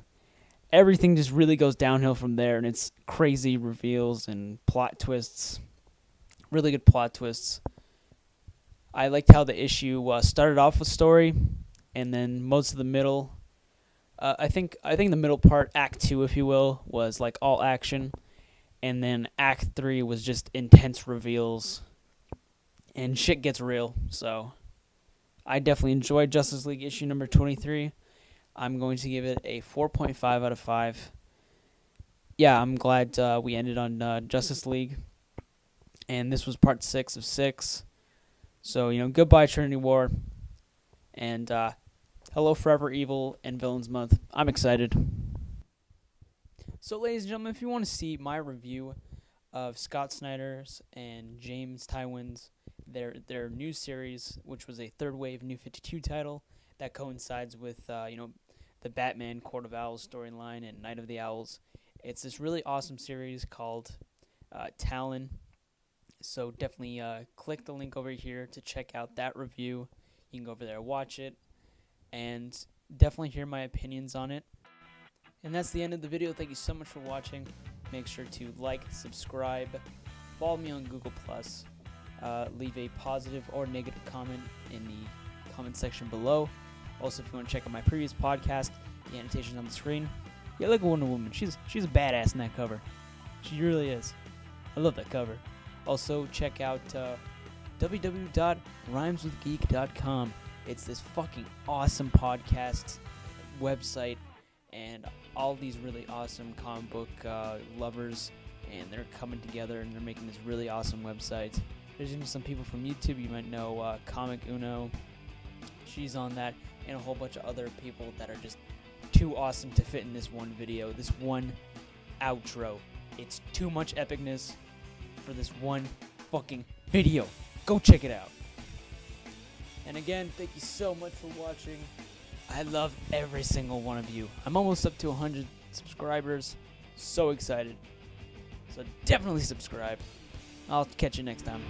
Everything just really goes downhill from there, and it's crazy reveals and plot twists. Really good plot twists. I liked how the issue started off with story, and then most of the middle, I think the middle part, Act 2, if you will, was like all action, and then Act 3 was just intense reveals, and shit gets real. So I definitely enjoyed Justice League issue number 23. I'm going to give it a 4.5 out of 5. Yeah, I'm glad we ended on Justice League. And this was part 6 of 6. So, goodbye Trinity War. And hello Forever Evil and Villains Month. I'm excited. So, ladies and gentlemen, if you want to see my review of Scott Snyder's and James Tywin's, their new series, which was a third wave New 52 title that coincides with, the Batman Court of Owls storyline and Night of the Owls. It's this really awesome series called Talon. So definitely click the link over here to check out that review. You can go over there, watch it, and definitely hear my opinions on it. And that's the end of the video. Thank you so much for watching. Make sure to like, subscribe, follow me on Google+, leave a positive or negative comment in the comment section below. Also, if you want to check out my previous podcast, the annotations on the screen. Yeah, look at Wonder Woman. She's a badass in that cover. She really is. I love that cover. Also, check out www.rhymeswithgeek.com. It's this fucking awesome podcast website and all these really awesome comic book lovers, and they're coming together and they're making this really awesome website. There's even some people from YouTube you might know, Comic Uno, she's on that, and a whole bunch of other people that are just too awesome to fit in this one video, this one outro. It's too much epicness for this one fucking video. Go check it out. And again, thank you so much for watching. I love every single one of you. I'm almost up to 100 subscribers. So excited. So definitely subscribe. I'll catch you next time.